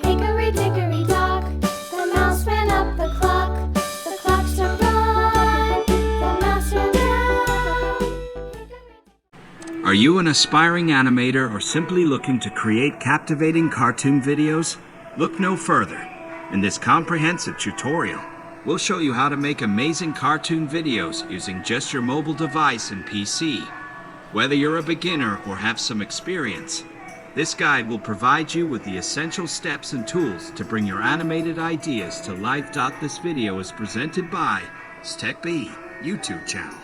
Hickory dickory dock, the mouse ran up the clock. The clock struck one, the mouse ran down. Are you an aspiring animator or simply looking to create captivating cartoon videos? Look no further. In this comprehensive tutorial, we'll show you how to make amazing cartoon videos using just your mobile device and PC. Whether you're a beginner or have some experience, this guide will provide you with the essential steps and tools to bring your animated ideas to life. This video is presented by 𝒮𝐿𝐸𝒮𝒞𝑅𝐼𝐵𝒮𝒄 YouTube channel.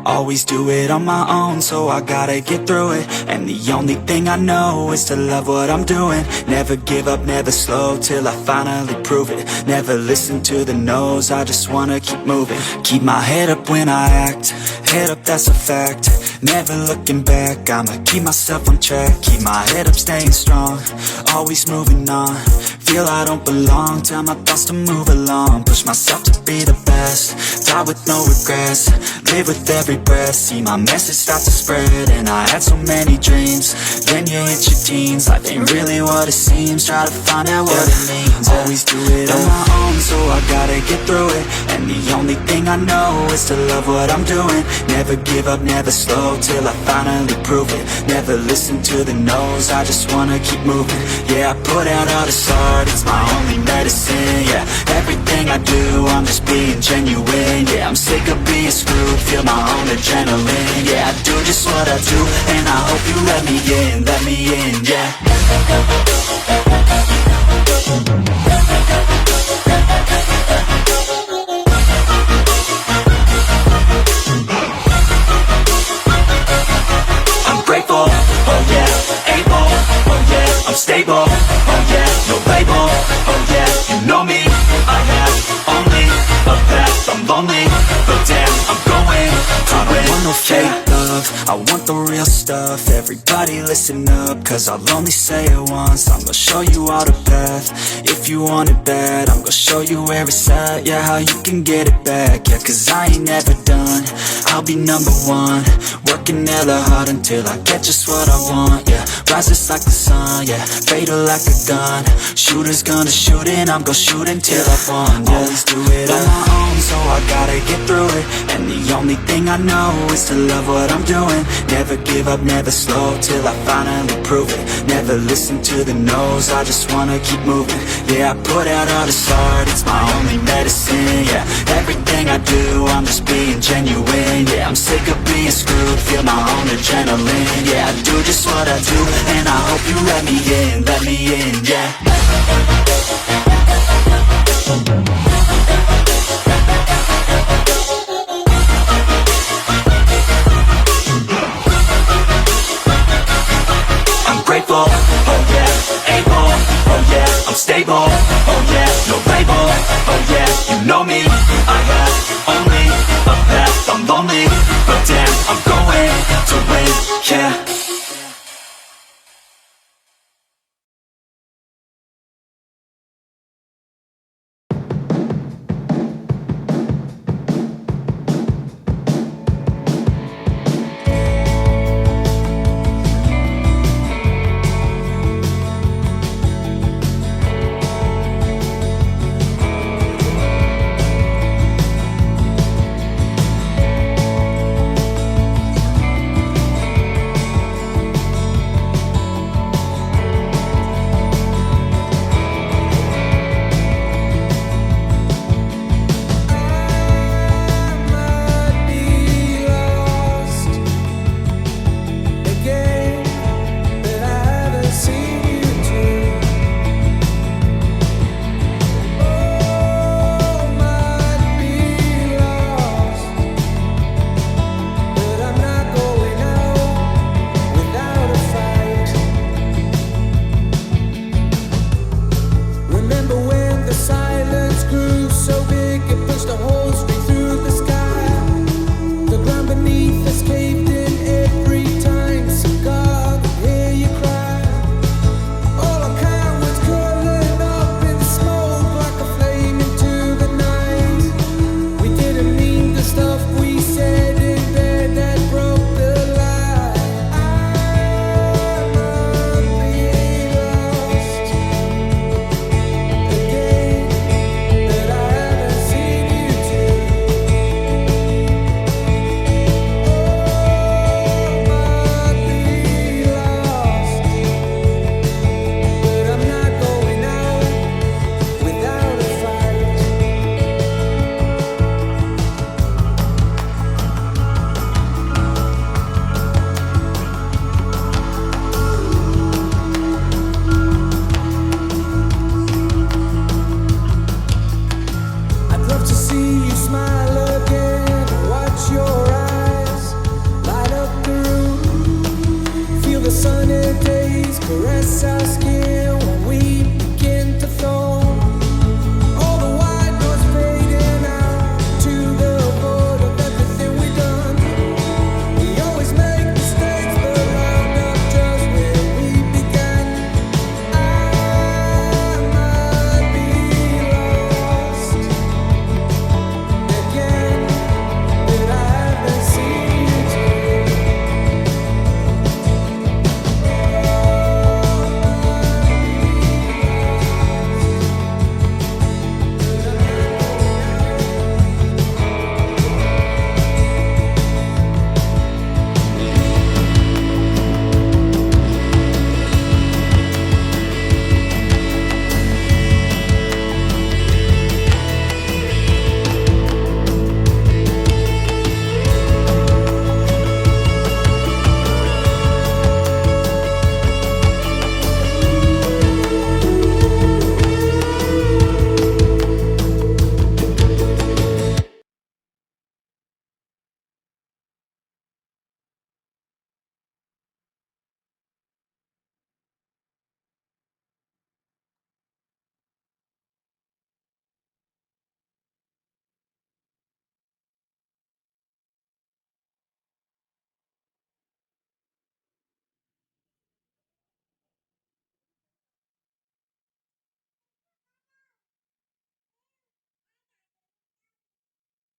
Always do it on my own, so I gotta get through it. And the only thing I know is to love what I'm doing. Never give up, never slow, till I finally prove it. Never listen to the no's, I just wanna keep moving. Keep my head up when I act, head up, that's a fact. Never looking back, I'ma keep myself on track. Keep my head up, staying strong, always moving on. Feel I don't belong, tell my thoughts to move along. Push myself to be the best, die with no regrets. Live with every breath, see my message start to spread. And I had so many dreams, then you hit your teens. Life ain't really what it seems, try to find out what it means. Always do it on my own, so I gotta get through it. And the only thing I know is to love what I'm doing. Never give up, never slow, till I finally prove it. Never listen to the no's, I just wanna keep moving. Yeah, I put out all this art, it's my only medicine. Yeah, everything I do, I'm just being genuine. Yeah, I'm sick of being screwed, feel my own adrenaline. Yeah, I do just what I do, and I hope you let me in, yeah. I'm grateful, oh yeah, able, oh yeah, I'm stable, oh yeah, no label, oh yeah, you know me, I have only a path, I'm lonely, but damn, I'm going to win. I want no fake love, I want the real stuff. Everybody listen up, cause I'll only say it once. I'm gonna show you all the path, if you want it bad. I'm gonna show you where it's at, yeah, how you can get it back. Yeah, cause I ain't never done, I'll be number one. Working hella hard until I get just what I want, yeah. Rises like the sun, yeah, fatal like a gun. Shooter's gonna shoot and I'm gonna shoot until I've won, yeah. Always do it on my own, so I gotta get through it. And the only thing I know is to love what I'm doing. Never give up, never slow, till I finally prove it. Never listen to the no's, I just wanna keep moving. Yeah, I put out all this art, it's my only medicine. Yeah, everything I do, I'm just being genuine. Yeah, I'm sick of being screwed, feel my own adrenaline. Yeah, I do just what I do, and I hope you let me in, yeah. Grateful, oh yeah, able, oh yeah, I'm stable, oh yeah, no label, oh yeah, you know me, I have only a path, I'm lonely, but damn, I'm going to win, yeah.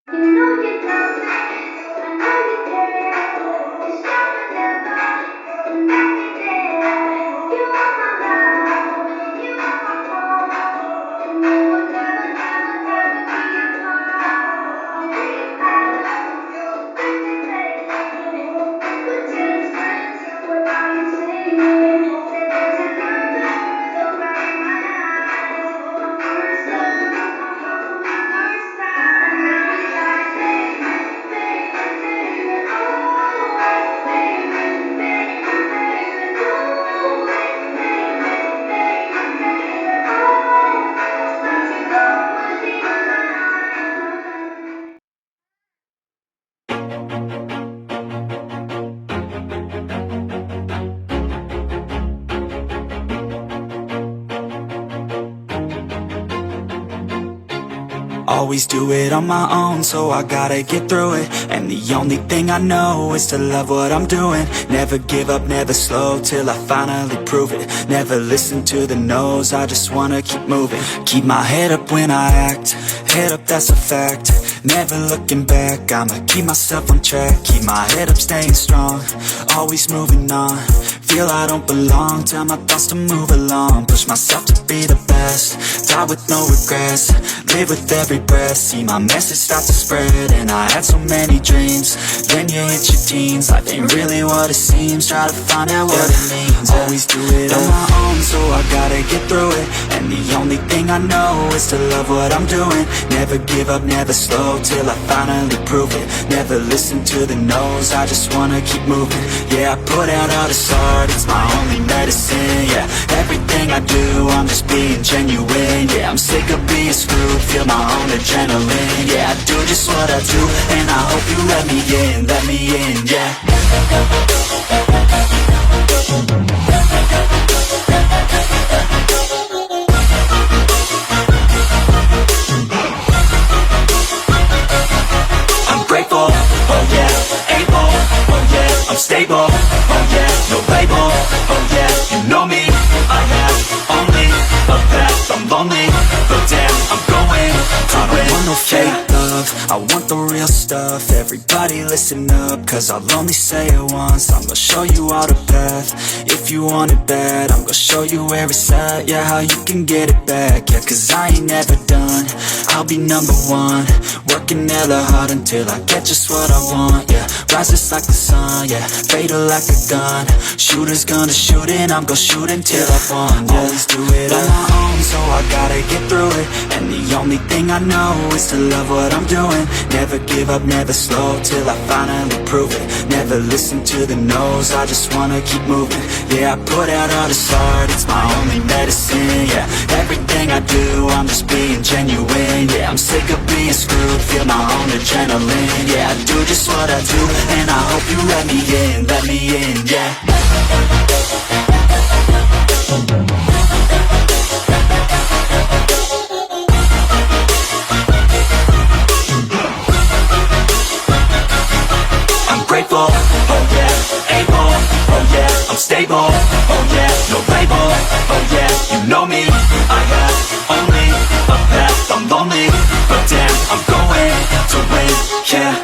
You know you love me, I know you care. It's just whenever you let me there. You are my love, you are my heart, and we will never, never, never be apart. We are baby. We're just friends. What are you saying? Said there's another look right in my eyes. My first love, my heart from the first time. Now it's like baby, baby, baby, always baby, baby, baby, always baby, baby, baby, always. Like you'll always be mine. Always do it on my own, so I gotta get through it. And the only thing I know is to love what I'm doing. Never give up, never slow, till I finally prove it. Never listen to the no's, I just wanna keep moving. Keep my head up when I act, head up, that's a fact. Never looking back, I'ma keep myself on track. Keep my head up, staying strong, always moving on. Feel I don't belong, tell my thoughts to move along. Push myself to be the best, die with no regrets. Live with every breath, see my message start to spread. And I had so many dreams, then you hit your teens. Life ain't really what it seems, try to find out what it means. Always do it on my own, so I gotta get through it. And the only thing I know is to love what I'm doing. Never give up, never slow, till I finally prove it. Never listen to the no's, I just wanna keep moving. Yeah, I put out all this art, it's my only medicine. Yeah, everything I do, I'm just being genuine. Yeah, I'm sick of being screwed, feel my own adrenaline. Yeah, I do just what I do, and I hope you let me in, yeah. I'm grateful, oh yeah, able, oh yeah, I'm stable, oh yeah, no label, oh yeah, you know me, I have only a path, I'm lonely, but damn, I'm going to win. I don't want no fake love, I want the real stuff. Everybody listen up, cause I'll only say it once. I'm gonna show you all the path, if you want it bad. I'm gonna show you where it's at, yeah, how you can get it back. Yeah, cause I ain't never done, I'll be number one. Working hella hard until I get just what I want, yeah. Rises like the sun, yeah, fatal like a gun. Shooter's gonna shoot and I'm gonna shoot until I won, yeah. Always do it on my own, so I gotta get through it. And the only thing I know is to love what I'm doing. Never give up, never slow, till I finally prove it. Never listen to the no's, I just wanna keep moving. Yeah, I put out all this art, it's my only medicine. Yeah, everything I do, I'm just being genuine. Yeah, I'm sick of being screwed, feel my own adrenaline. Yeah, I do just what I do, and I hope you let me in, yeah. I'm grateful, oh yeah, able, oh yeah, I'm stable, oh yeah, no label, oh yeah, you know me, I have only a path, I'm lonely, but damn, I'm going to win, yeah.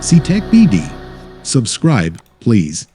𝒮𝒁𝒐𝐵D. Subscribe, please.